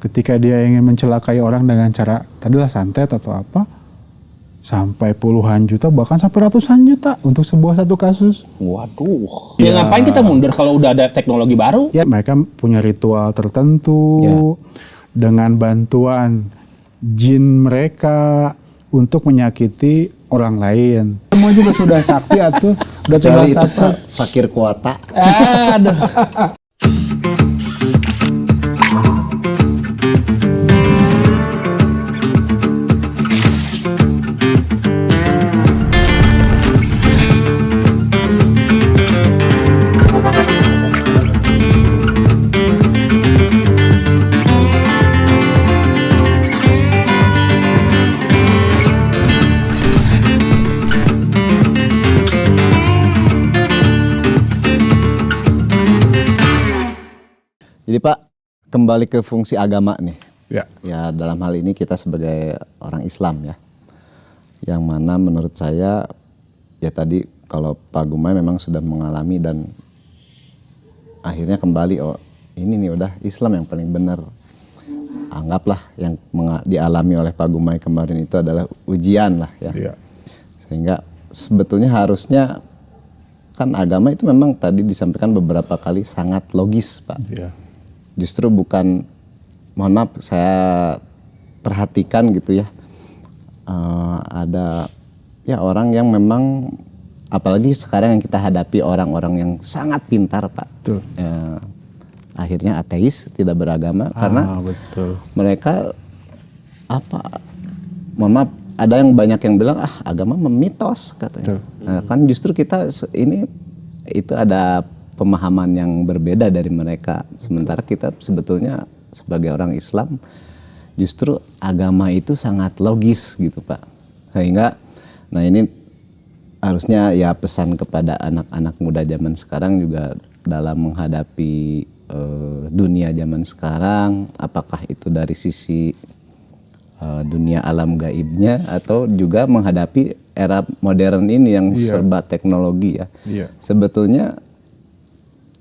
ketika dia ingin mencelakai orang dengan cara tadilah santet atau apa, sampai puluhan juta bahkan sampai ratusan juta untuk sebuah satu kasus. Waduh. Ya ngapain kita mundur kalau udah ada teknologi baru? Ya mereka punya ritual tertentu dengan bantuan jin mereka untuk menyakiti orang lain. Semua juga sudah sakti atuh, udah tinggal satu fakir kuota. Aduh. Jadi Pak, kembali ke fungsi agama nih. Ya. Dalam hal ini kita sebagai orang Islam ya. Yang mana menurut saya ya tadi kalau Pak Gumai memang sudah mengalami dan akhirnya kembali ini nih udah Islam yang paling benar. Anggaplah yang dialami oleh Pak Gumai kemarin itu adalah ujian lah ya. Sehingga sebetulnya harusnya kan agama itu memang tadi disampaikan beberapa kali sangat logis Pak. Justru bukan, mohon maaf saya perhatikan gitu ya, ada ya orang yang memang apalagi sekarang yang kita hadapi orang-orang yang sangat pintar Pak. Akhirnya ateis, tidak beragama karena mereka mohon maaf ada yang banyak yang bilang agama memitos katanya. Kan justru kita itu ada pemahaman yang berbeda dari mereka. Sementara kita sebetulnya sebagai orang Islam justru agama itu sangat logis gitu Pak. Sehingga ini harusnya ya pesan kepada anak-anak muda zaman sekarang juga dalam menghadapi dunia zaman sekarang, apakah itu dari sisi dunia alam gaibnya atau juga menghadapi era modern ini yang serba teknologi ya. Sebetulnya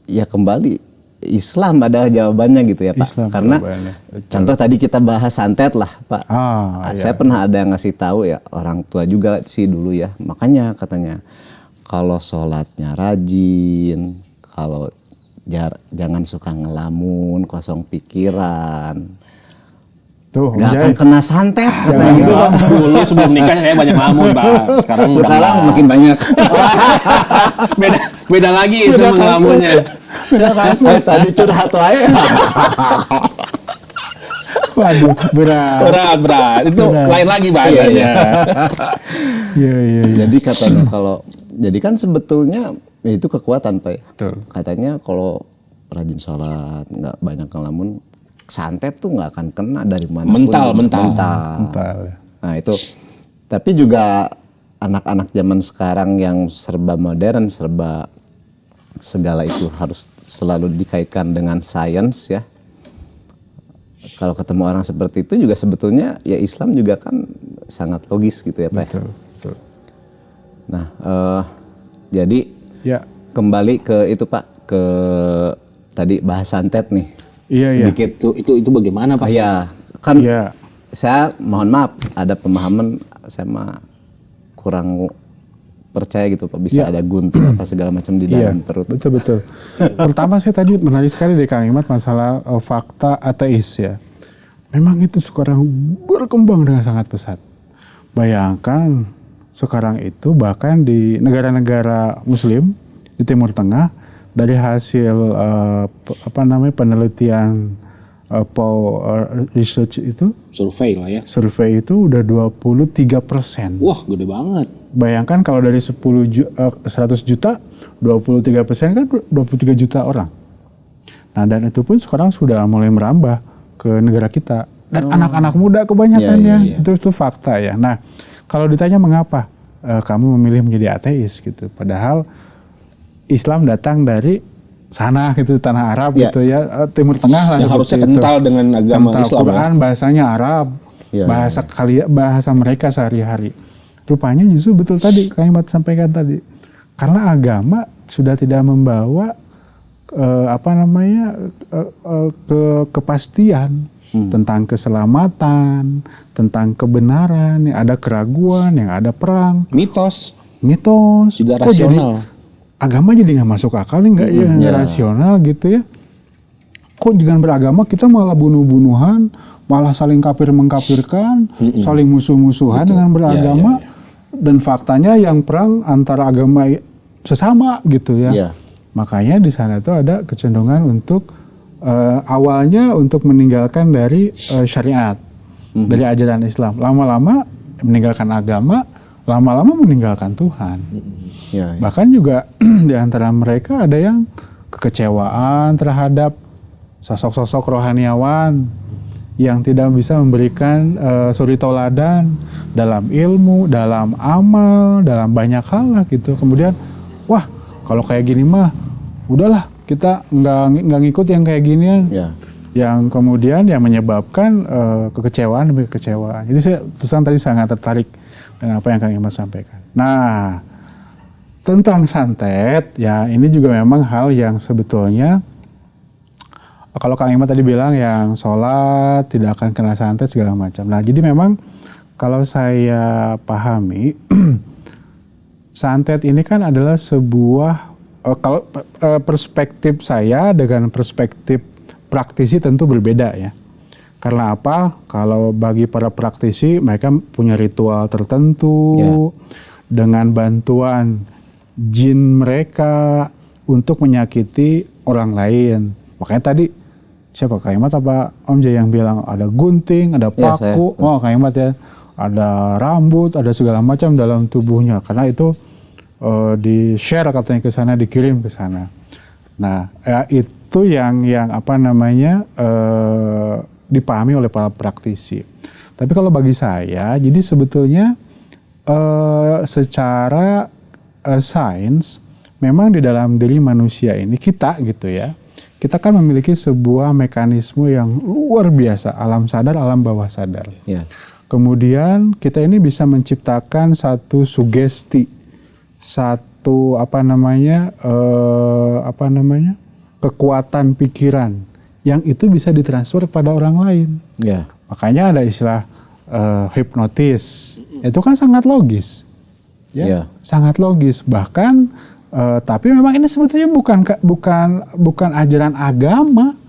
ya kembali Islam adalah jawabannya gitu ya Pak. Islam karena contoh tadi kita bahas santet lah Pak. Saya pernah ada yang ngasih tahu ya, orang tua juga sih dulu ya. Makanya katanya kalau sholatnya rajin, kalau jangan suka ngelamun, kosong pikiran. Gak akan kena santet katanya gitu Pak. Dulu sebelum nikah saya banyak ngelamun Pak. Sekarang makin banyak. beda lagi itu ngelamunnya. Tadi curhat wae. Waduh, berat. Itu lain lagi bahasanya. Jadi katanya jadi kan sebetulnya itu kekuatan Pak. Katanya kalau rajin sholat, nggak banyak ngelamun, santet tuh nggak akan kena dari mana pun. Mental. Nah itu, tapi juga anak-anak zaman sekarang yang serba modern, serba segala itu harus selalu dikaitkan dengan sains ya. Kalau ketemu orang seperti itu juga sebetulnya ya Islam juga kan sangat logis gitu ya Pak. Betul. Nah jadi kembali ke itu Pak, ke tadi bahas santet nih. Sedikit itu bagaimana Pak? Saya mohon maaf ada pemahaman saya mah kurang percaya gitu Pak, bisa ada gunting apa segala macam di dalam perut. Betul. Pertama saya tadi menarik sekali dari Kang Imat masalah fakta ateis ya. Memang itu sekarang berkembang dengan sangat pesat. Bayangkan sekarang itu bahkan di negara-negara Muslim di Timur Tengah dari hasil penelitian Pew Research itu survei lah ya. Survei itu udah 23%. Wah, gede banget. Bayangkan kalau dari 100 juta, 23% kan 23 juta orang. Nah, dan itu pun sekarang sudah mulai merambah ke negara kita. Dan anak-anak muda kebanyakannya. Itu fakta ya. Nah, kalau ditanya mengapa kamu memilih menjadi ateis gitu. Padahal Islam datang dari sana gitu, tanah Arab gitu ya, Timur Tengah lah. Yang harusnya kental dengan agama Islam. Quran bahasanya Arab, bahasa mereka sehari-hari. Rupanya justru betul tadi Kang Imat sampaikan tadi, karena agama sudah tidak membawa kepastian. tentang keselamatan, tentang kebenaran, yang ada keraguan, yang ada perang, Mitos. Kok Tidak jadi rasional. agama jadi nggak masuk akal nih, nggak rasional gitu ya? Kok dengan beragama kita malah bunuh-bunuhan, malah saling kafir mengkafirkan, saling musuh-musuhan dengan beragama, dan faktanya yang perang antara agama sesama gitu ya. Iya. Makanya di sana tuh ada kecenderungan untuk awalnya untuk meninggalkan dari syariat, dari ajaran Islam. Lama-lama meninggalkan agama, lama-lama meninggalkan Tuhan. Ya, ya. Bahkan juga di antara mereka ada yang kekecewaan terhadap sosok-sosok rohaniawan yang tidak bisa memberikan suri toladan dalam ilmu, dalam amal, dalam banyak hal lah gitu. Kemudian, wah kalau kayak gini mah, udahlah kita nggak ngikut yang kayak ginian. Ya. Yang kemudian yang menyebabkan kekecewaan demi kekecewaan. Jadi saya terus tadi sangat tertarik dengan apa yang Kang Imad sampaikan. Nah, tentang santet, ya ini juga memang hal yang sebetulnya kalau Kang Imad tadi bilang yang sholat tidak akan kena santet segala macam. Nah, jadi memang kalau saya pahami santet ini kan adalah sebuah kalau perspektif saya dengan perspektif praktisi tentu berbeda ya. Karena apa? Kalau bagi para praktisi mereka punya ritual tertentu dengan bantuan jin mereka untuk menyakiti orang lain. Makanya tadi siapa Kang Imad apa Om Jay yang bilang ada gunting, ada paku, Kang Imad ya, ada rambut, ada segala macam dalam tubuhnya. Karena itu di-share katanya ke sana, dikirim ke sana. Nah, ya itu yang apa namanya dipahami oleh para praktisi. Tapi kalau bagi saya, jadi sebetulnya secara sains memang di dalam diri manusia ini kita gitu ya, kita kan memiliki sebuah mekanisme yang luar biasa, alam sadar, alam bawah sadar. Ya. Kemudian kita ini bisa menciptakan satu sugesti, satu kekuatan pikiran yang itu bisa ditransfer pada orang lain. Ya. Makanya ada istilah hipnotis. Itu kan sangat logis. Ya. Sangat logis. Bahkan tapi memang ini sebetulnya bukan ajaran agama.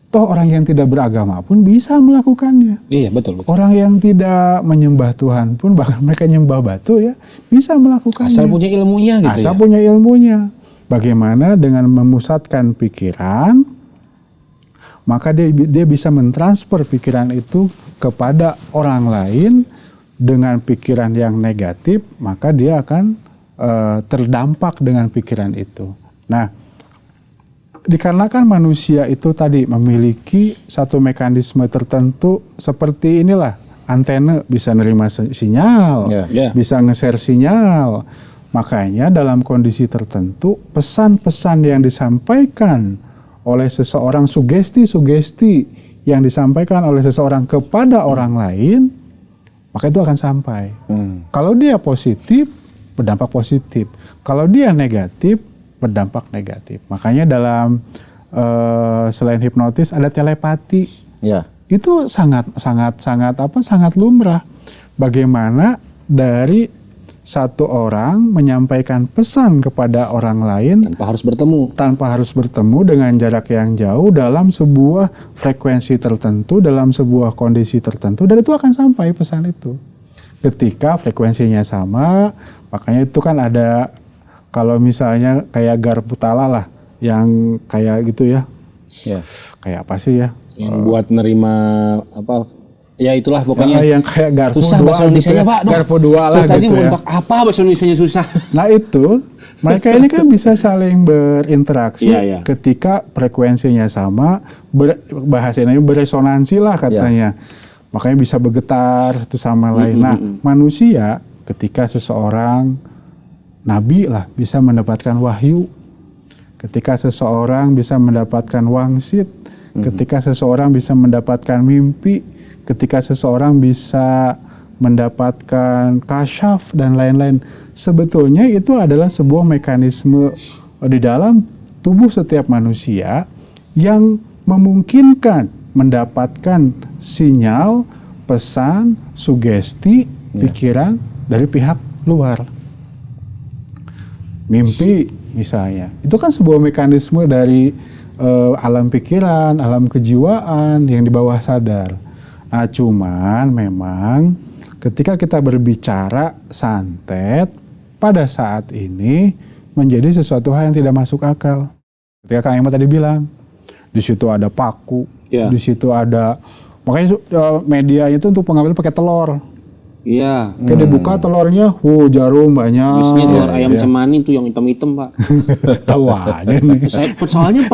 Toh orang yang tidak beragama pun bisa melakukannya. Iya, betul. Orang yang tidak menyembah Tuhan pun, bahkan mereka nyembah batu ya, bisa melakukannya. Asal punya ilmunya gitu. Asal punya ilmunya. Bagaimana dengan memusatkan pikiran, maka dia bisa mentransfer pikiran itu kepada orang lain dengan pikiran yang negatif, maka dia akan terdampak dengan pikiran itu. Nah, dikarenakan manusia itu tadi memiliki satu mekanisme tertentu seperti inilah, antena bisa nerima sinyal, bisa nge-share sinyal. Makanya dalam kondisi tertentu pesan-pesan yang disampaikan oleh seseorang, sugesti-sugesti yang disampaikan oleh seseorang kepada orang lain, maka itu akan sampai. Kalau dia positif, berdampak positif. Kalau dia negatif, berdampak negatif. Makanya dalam selain hipnotis ada telepati. Ya. Itu sangat lumrah. Bagaimana dari satu orang menyampaikan pesan kepada orang lain tanpa harus bertemu dengan jarak yang jauh dalam sebuah frekuensi tertentu, dalam sebuah kondisi tertentu, dan itu akan sampai pesan itu. Ketika frekuensinya sama, makanya itu kan ada, kalau misalnya kayak garpu tala lah, yang kayak gitu ya. Ya. Kayak apa sih ya? Yang buat nerima apa? Ya itulah pokoknya. Yang kayak garpu susah dua bahasa Indonesianya, Pak. Garpu dua lah tadi gitu mau ya. nebak apa bahasa Indonesianya susah. Nah itu, mereka ini kan bisa saling berinteraksi Iya. ketika frekuensinya sama, bahasanya beresonansi lah katanya. Makanya bisa bergetar satu sama lain. Nah, manusia ketika seseorang nabi lah bisa mendapatkan wahyu, ketika seseorang bisa mendapatkan wangsit, ketika seseorang bisa mendapatkan mimpi, ketika seseorang bisa mendapatkan kasyaf dan lain-lain. Sebetulnya itu adalah sebuah mekanisme di dalam tubuh setiap manusia yang memungkinkan mendapatkan sinyal, pesan, sugesti, pikiran dari pihak luar. Mimpi misalnya, itu kan sebuah mekanisme dari alam pikiran, alam kejiwaan yang di bawah sadar. Nah, cuman memang ketika kita berbicara santet pada saat ini menjadi sesuatu hal yang tidak masuk akal. Ketika Kang Emma tadi bilang, di situ ada paku, di situ ada, makanya media itu untuk pengambil pakai telur. Iya. Kayak dibuka telurnya, jarum banyak. Biasanya telur ayam cemani tuh yang hitam-hitam, Pak. Tahu aja nih. Saya soalnya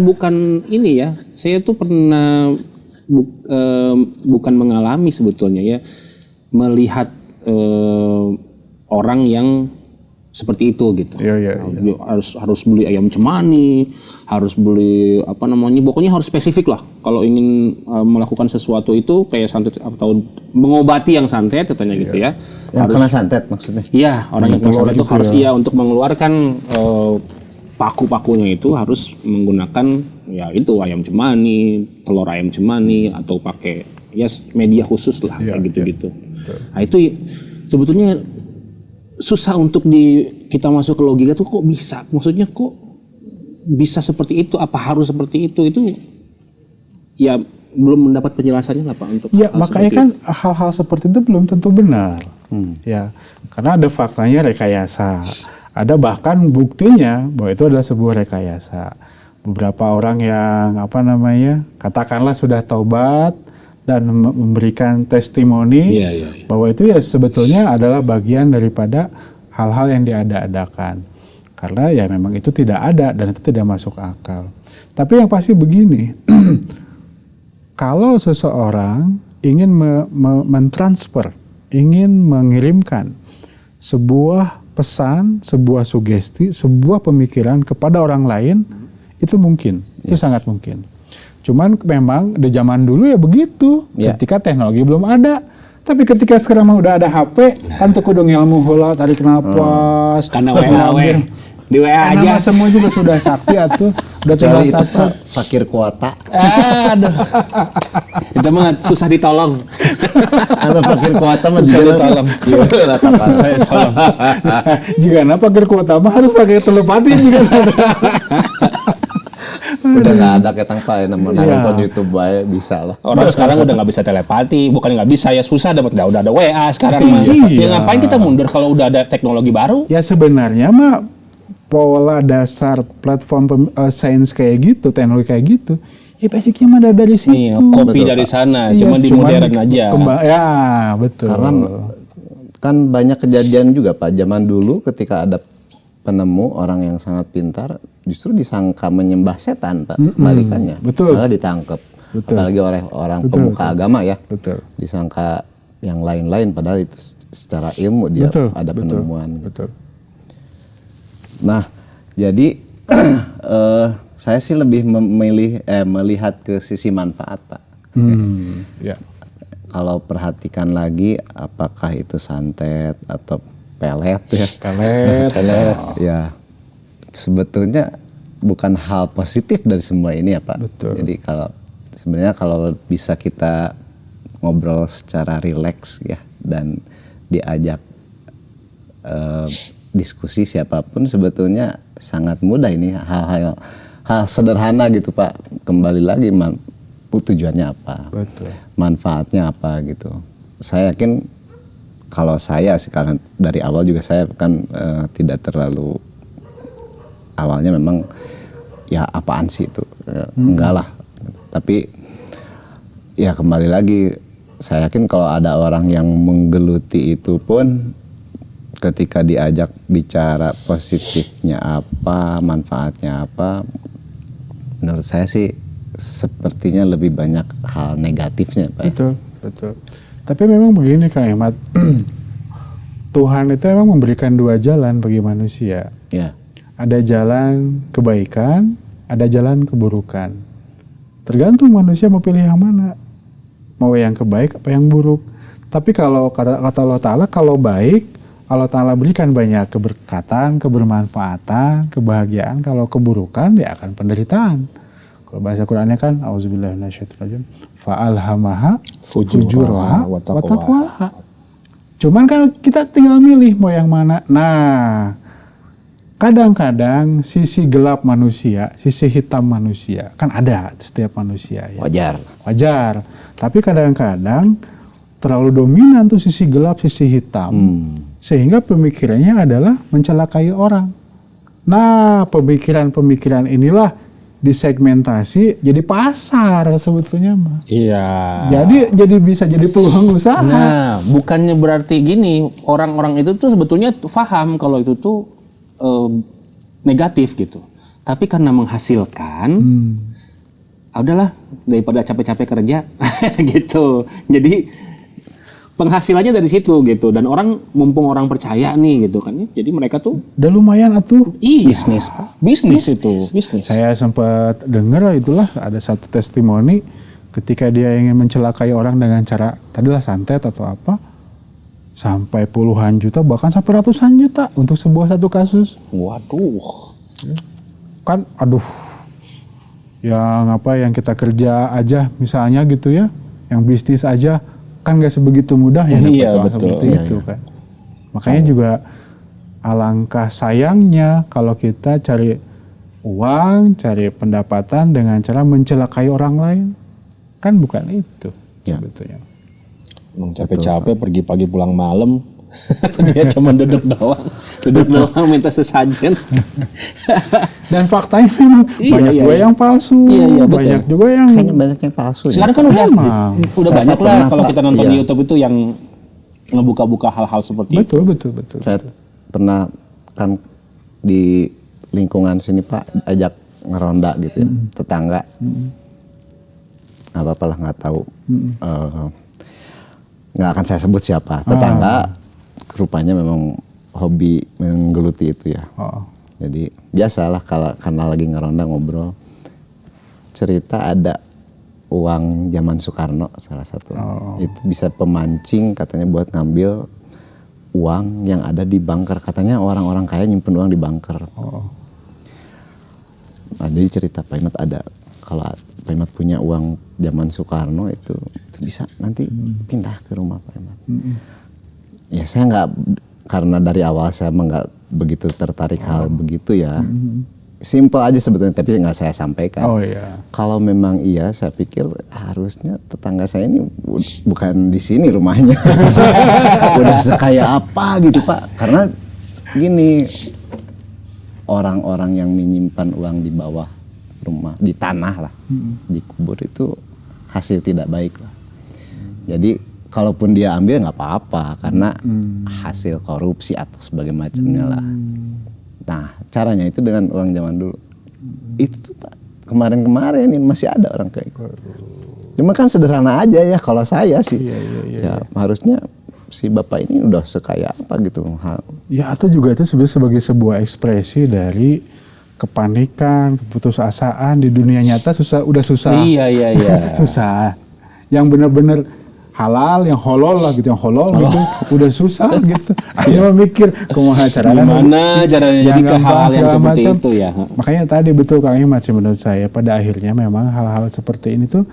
bukan ini ya. Saya tuh pernah bukan mengalami sebetulnya ya, melihat orang yang seperti itu gitu. Iya. Harus beli ayam cemani, harus beli pokoknya harus spesifik lah. Kalau ingin melakukan sesuatu itu kayak santet atau mengobati yang santet katanya gitu ya. Yang harus, kena santet maksudnya. Iya, orang yang kena santet itu gitu harus untuk mengeluarkan paku-pakunya itu harus menggunakan ya itu ayam cemani, telur ayam cemani atau pakai media khusus lah kayak gitu-gitu. Nah, itu sebetulnya susah untuk kita masuk ke logika tuh kok bisa, maksudnya kok bisa seperti itu, apa harus seperti itu ya belum mendapat penjelasannya lah Pak untuk ya makanya kan hal-hal seperti itu belum tentu benar. Ya, karena ada faktanya rekayasa, ada bahkan buktinya bahwa itu adalah sebuah rekayasa. Beberapa orang yang katakanlah sudah taubat dan memberikan testimoni bahwa itu ya sebetulnya adalah bagian daripada hal-hal yang diada-adakan. Karena ya memang itu tidak ada dan itu tidak masuk akal. Tapi yang pasti begini, kalau seseorang ingin mentransfer, ingin mengirimkan sebuah pesan, sebuah sugesti, sebuah pemikiran kepada orang lain, itu mungkin, itu sangat mungkin. Cuman memang di zaman dulu ya begitu, ketika teknologi belum ada. Tapi ketika sekarang udah ada HP, kan tuh kudu ngilmu heula tarik napas. Karena WA di WA aja. Karena semua juga sudah sakti atuh, udah tinggal satu. Fakir kuota. Aduh. Itu mah susah ditolong. Anu fakir kuota mah susah ditolong. Saya tolong. Jika fakir kuota mah harus pakai telepati juga. Udah nggak ada ketang Pak, nonton YouTube bae bisa lah. Orang sekarang udah nggak bisa telepati, bukan nggak bisa ya susah dapat, udah ada WA sekarang mah. Ya ngapain kita mundur kalau udah ada teknologi baru? Ya sebenarnya mah pola dasar platform sains kayak gitu, teknologi kayak gitu, ya basicnya mah dari situ. Iya, copy dari sana, cuma di modern aja. Ya betul. Karena kan banyak kejadian juga Pak, zaman dulu ketika ada penemu orang yang sangat pintar justru disangka menyembah setan Pak, kebalikannya. Betul. Malah ditangkap. Apalagi oleh orang pemuka agama ya. Betul. Disangka yang lain-lain padahal itu secara ilmu dia ada penemuan. Betul. Nah, jadi saya sih lebih melihat ke sisi manfaat Pak. Ya. Kalau perhatikan lagi apakah itu santet atau pelet ya. Pelet. Ya. Sebetulnya bukan hal positif dari semua ini ya Pak. Betul. Jadi sebenarnya kalau bisa kita ngobrol secara rileks ya dan diajak diskusi siapapun sebetulnya sangat mudah ini hal sederhana gitu Pak. Kembali lagi tujuannya apa? Betul. Manfaatnya apa gitu. Saya yakin kalau saya sekarang dari awal juga saya kan tidak terlalu awalnya memang ya apaan sih itu enggak lah, tapi ya kembali lagi saya yakin kalau ada orang yang menggeluti itu pun ketika diajak bicara positifnya apa, manfaatnya apa, menurut saya sih sepertinya lebih banyak hal negatifnya Pak. Betul. Tapi memang begini Kang Ahmad, Tuhan itu memang memberikan dua jalan bagi manusia. Ya. Ada jalan kebaikan, ada jalan keburukan. Tergantung manusia mau pilih yang mana. Mau yang kebaik apa yang buruk. Tapi kalau kata Allah Ta'ala, kalau baik, Allah Ta'ala berikan banyak keberkatan, kebermanfaatan, kebahagiaan. Kalau keburukan, ya akan penderitaan. Kalau bahasa Qur'annya kan auzubillahi minasyaitonirrajim fa'alhamaha fujuraha wa taqwaha. Cuman kan kita tinggal milih mau yang mana. Nah, kadang-kadang sisi gelap manusia, sisi hitam manusia kan ada setiap manusia ya. Wajar. Tapi kadang-kadang terlalu dominan tuh sisi gelap, sisi hitam. Sehingga pemikirannya adalah mencelakai orang. Nah, pemikiran-pemikiran inilah disegmentasi jadi pasar sebetulnya mah. Iya. Jadi bisa jadi peluang usaha. Nah, bukannya berarti gini, orang-orang itu tuh sebetulnya paham kalau itu tuh negatif gitu. Tapi karena menghasilkan, udahlah daripada capek-capek kerja gitu. Jadi penghasilannya dari situ gitu, dan mumpung orang percaya nih gitu kan, jadi mereka tuh udah lumayan atuh. Iya, bisnis itu. Saya sempat dengar itulah ada satu testimoni ketika dia ingin mencelakai orang dengan cara tadilah santet atau apa, sampai puluhan juta bahkan sampai ratusan juta untuk satu kasus. Waduh, kan aduh, yang kita kerja aja misalnya gitu ya, yang bisnis aja kan nggak sebegitu mudah ya dapat uang seperti itu kan. Makanya juga alangkah sayangnya kalau kita cari uang, cari pendapatan dengan cara mencelakai orang lain. Kan bukan itu sebetulnya. Emang capek-capek pergi pagi pulang malam. Dia cuma duduk doang minta sesajen. Dan faktanya memang banyak juga yang palsu, banyak juga yang kayaknya banyak yang palsu. Sekarang kan udah banyak lah kalau kita nonton di YouTube itu yang ngebuka-buka hal-hal seperti itu. Betul. Saya pernah kan di lingkungan sini Pak ajak ngeronda gitu ya, tetangga. Apa-apalah nggak tahu. Nggak akan saya sebut siapa. Tetangga rupanya memang hobi menggeluti itu ya. Jadi biasalah kalau karena lagi ngeronda ngobrol, cerita ada uang zaman Soekarno salah satu. Itu bisa pemancing katanya buat ngambil uang yang ada di bunker. Katanya orang-orang kaya nyimpen uang di bunker. Nah, jadi cerita Pak Imat ada, kalau Pak Imat punya uang zaman Soekarno itu bisa nanti pindah ke rumah Pak Imat. Ya saya nggak, karena dari awal saya nggak begitu tertarik hal begitu ya. Simple aja sebetulnya, tapi nggak saya sampaikan. Kalau memang iya, saya pikir harusnya tetangga saya ini bukan di sini rumahnya. Udah sekaya apa gitu Pak. Karena gini, orang-orang yang menyimpan uang di bawah rumah, di tanah lah, dikubur itu hasil tidak baik lah. Jadi kalaupun dia ambil nggak apa-apa karena hasil korupsi atau sebagai macamnya lah. Nah, caranya itu dengan uang zaman dulu. Itu tuh Pak, kemarin-kemarin ini masih ada orang kayak gitu. Cuma kan sederhana aja ya kalau saya sih. Ya harusnya si Bapak ini udah sekaya apa gitu. Ya atau juga itu sebagai sebuah ekspresi dari kepanikan, keputusasaan di dunia nyata udah susah. Iya. Susah. Yang benar-benar halal, yang holol lah gitu, gitu, udah susah gitu. Akhirnya mikir kumaha caranya jadi ke hal-hal yang seperti macam. itu ya. Makanya tadi betul Kang Imat sih menurut saya, pada akhirnya memang hal-hal seperti ini tuh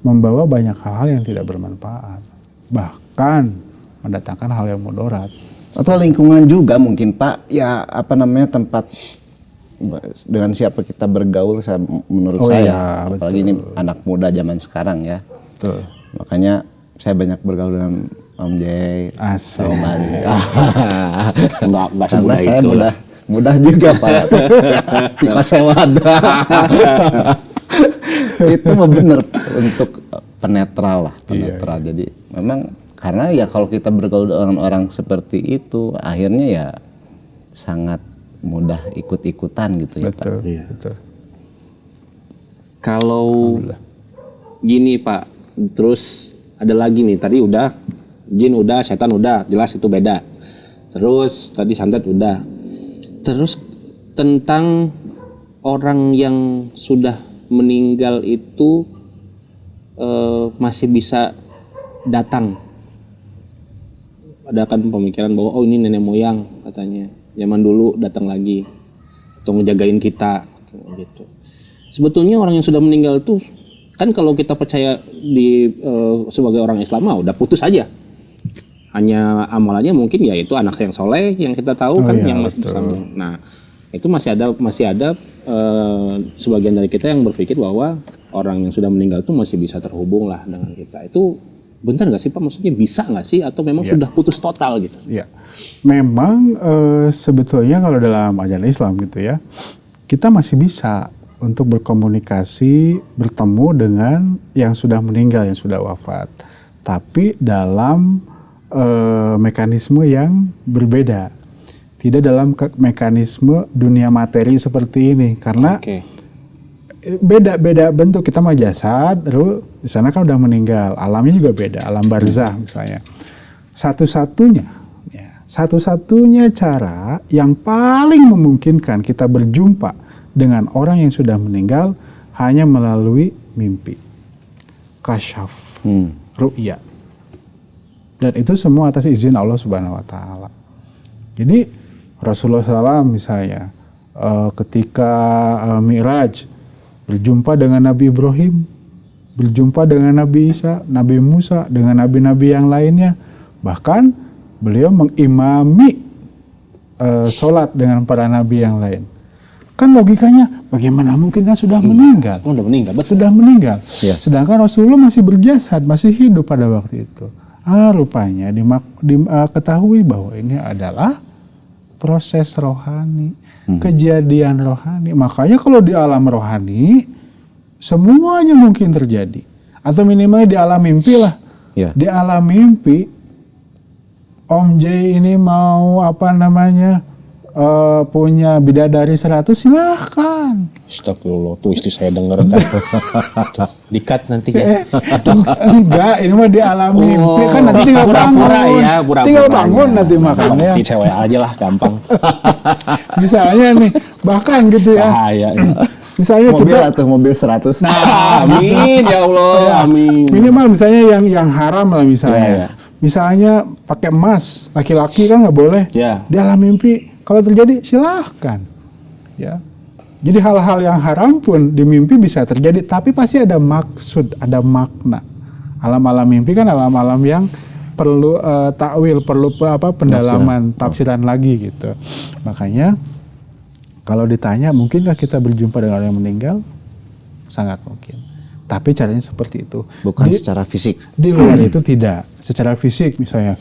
membawa banyak hal-hal yang tidak bermanfaat, bahkan mendatangkan hal yang mudarat. Atau lingkungan juga mungkin Pak, ya apa namanya, tempat dengan siapa kita bergaul menurut saya, apalagi ini anak muda zaman sekarang ya. Betul. Makanya saya banyak bergaul dengan Om Jay, Om Bali. Enggak Karena saya mudah juga Pak. Tikus sewad. Itu mah benar untuk penetral lah, penetral. Jadi memang karena ya kalau kita bergaul dengan orang seperti itu, akhirnya ya sangat mudah ikut-ikutan gitu ya Pak. Betul. Kalau gini Pak, terus ada lagi nih, tadi udah jin udah, setan udah, jelas itu beda. Terus tadi santet udah. Terus tentang orang yang sudah meninggal itu masih bisa datang. Ada kan pemikiran bahwa oh ini nenek moyang katanya. Zaman dulu datang lagi untuk ngejagain kita gitu. sebetulnya orang yang sudah meninggal tuh kan kalau kita percaya sebagai orang Islam mah udah putus aja. Hanya amalannya mungkin ya itu anak yang soleh yang kita tahu yang masih disambung. Nah, itu masih ada sebagian dari kita yang berpikir bahwa orang yang sudah meninggal itu masih bisa terhubung lah dengan kita. Itu benar nggak sih Pak? Maksudnya bisa nggak sih atau memang sudah putus total gitu? Ya, memang sebetulnya kalau dalam ajaran Islam gitu ya, kita masih bisa untuk berkomunikasi, bertemu dengan yang sudah meninggal, yang sudah wafat. Tapi dalam mekanisme yang berbeda. Tidak dalam mekanisme dunia materi seperti ini. Karena beda bentuk. Kita mah jasad, terus di sana kan udah meninggal. Alamnya juga beda, alam barzah misalnya. Satu-satunya cara yang paling memungkinkan kita berjumpa dengan orang yang sudah meninggal hanya melalui mimpi, kasyaf, ru'ya, dan itu semua atas izin Allah Subhanahu Wa Taala. Jadi Rasulullah SAW misalnya ketika Mi'raj berjumpa dengan Nabi Ibrahim, berjumpa dengan Nabi Isa, Nabi Musa, dengan nabi-nabi yang lainnya, bahkan beliau mengimami sholat dengan para nabi yang lain. Kan logikanya bagaimana mungkin kan sudah meninggal? Sudah meninggal, betul. Sudah meninggal. Ya. Sedangkan Rasulullah masih berjasad, masih hidup pada waktu itu. Rupanya ketahui bahwa ini adalah proses rohani, kejadian rohani. Makanya kalau di alam rohani semuanya mungkin terjadi. Atau minimal di alam mimpi lah. Ya. Di alam mimpi Om J ini mau punya bidadari 100 silahkan. Astagfirullah, tuh istri saya denger dikat nanti ya. Enggak, ini mah di alam mimpi kan nanti tinggal bangun. Tinggal bangun nanti makanya. Di cewek aja lah, gampang. Misalnya nih, bahkan gitu ya. Bahaya. Misalnya mobil kita atau mobil 100. Nah, amin ya Allah, amin. Minimal misalnya yang haram lah misalnya. Ya. Misalnya pakai emas, laki-laki kan nggak boleh. Ya. Di alam mimpi kalau terjadi silahkan. Ya. Jadi hal-hal yang haram pun di mimpi bisa terjadi, tapi pasti ada maksud, ada makna. Alam-alam mimpi kan alam-alam yang perlu takwil, perlu pendalaman, tafsiran lagi gitu. Makanya kalau ditanya mungkinkah kita berjumpa dengan orang yang meninggal? Sangat mungkin. Tapi caranya seperti itu. Bukan secara fisik. Di luar itu tidak. Secara fisik misalnya,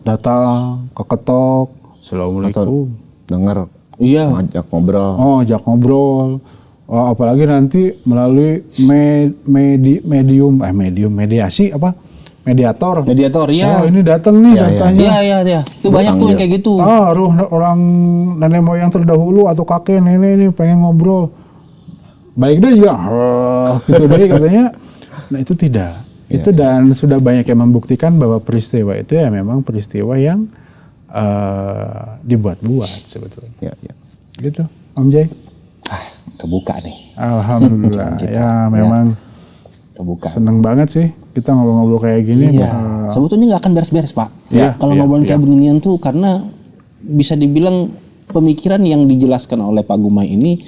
datang, keketok, assalamualaikum. Dengar. Iya. Ajak ngobrol. Oh, ajak ngobrol. Oh, apalagi nanti melalui mediasi mediator. Mediator, ya. Oh, ini datang nih datanya. Iya. Itu banyak tuh yang kayak gitu. Ruh orang nenek moyang terdahulu atau kakek nenek ini pengen ngobrol. Baik dia juga, gitu deh katanya. Nah itu tidak. Itu dan sudah banyak yang membuktikan bahwa peristiwa itu ya memang peristiwa yang dibuat-buat sebetulnya. Ya. Gitu, Om Jay. Kebuka nih. Alhamdulillah. Ya memang kebuka. Seneng banget sih kita ngobrol-ngobrol kayak gini. Iya. Sebetulnya nggak akan beres-beres Pak. Kalau ngobrolin kayak beginian tuh karena bisa dibilang pemikiran yang dijelaskan oleh Pak Gumai ini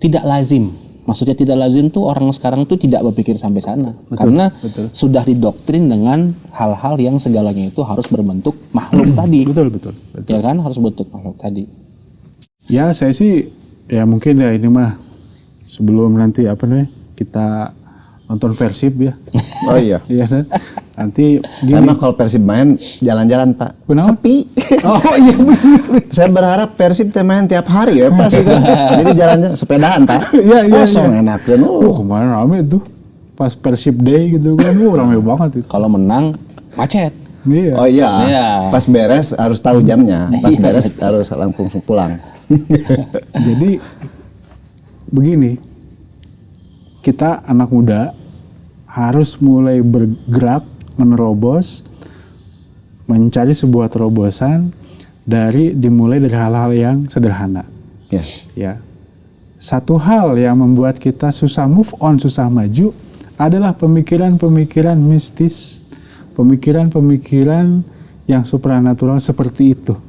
tidak lazim. Maksudnya tidak lazim tuh orang sekarang tuh tidak berpikir sampai sana. Karena sudah didoktrin dengan hal-hal yang segalanya itu harus berbentuk makhluk tadi. Betul. Ya kan, harus bentuk makhluk tadi. Ya saya sih ya mungkin ya ini mah sebelum nanti kita nonton Persib ya. Oh iya. Iya kan? Nanti Sama kalau Persib main jalan-jalan Pak. Kenapa? Sepi. Oh iya benar. Saya berharap Persib main tiap hari ya Pak sih kan. Jadi jalan-jalan sepedaan Pak. Iya. Kosong enak kan. Kemarin rame tuh. Pas Persib Day gitu kan. Rame banget itu. Kalau menang macet. Iya. Oh iya. Pas beres harus tahu jamnya. Pas beres harus langsung pulang. Jadi begini. Kita anak muda harus mulai bergerak menerobos, mencari sebuah terobosan dimulai dari hal-hal yang sederhana. Ya. Satu hal yang membuat kita susah move on, susah maju adalah pemikiran-pemikiran mistis, pemikiran-pemikiran yang supranatural seperti itu.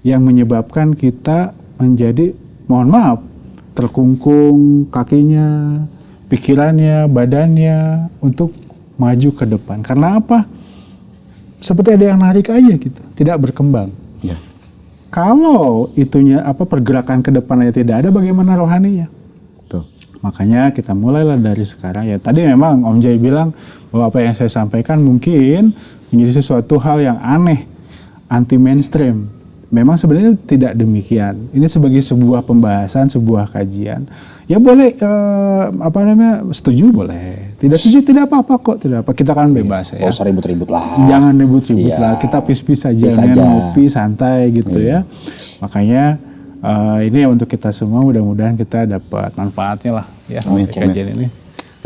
Yang menyebabkan kita menjadi, mohon maaf, terkungkung kakinya, pikirannya, badannya untuk maju ke depan. Karena apa? Seperti ada yang narik aja gitu, tidak berkembang. Ya. Kalau itunya pergerakan ke depannya tidak ada, bagaimana rohaninya? Tuh. Makanya kita mulailah dari sekarang. Ya tadi memang Om Jai bilang bahwa apa yang saya sampaikan mungkin menjadi sesuatu hal yang aneh, anti mainstream. Memang sebenarnya tidak demikian. Ini sebagai sebuah pembahasan, sebuah kajian. Ya boleh setuju boleh, tidak setuju tidak apa-apa kok, tidak apa. Kita kan bebas ya. Gak usah ribut-ribut lah. Jangan ribut-ribut Iya. lah. Kita pis-pis aja, Pis aja. ngopi santai gitu ya. Makanya ini untuk kita semua, mudah-mudahan kita dapat manfaatnya lah ya. Amin. Kajian ini.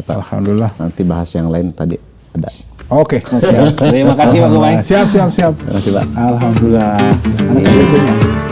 Alhamdulillah. Nanti bahas yang lain tadi ada. Oke. Siap. Terima kasih Pak Kumai. Siap. Terima kasih Pak. Alhamdulillah. Anak berikutnya.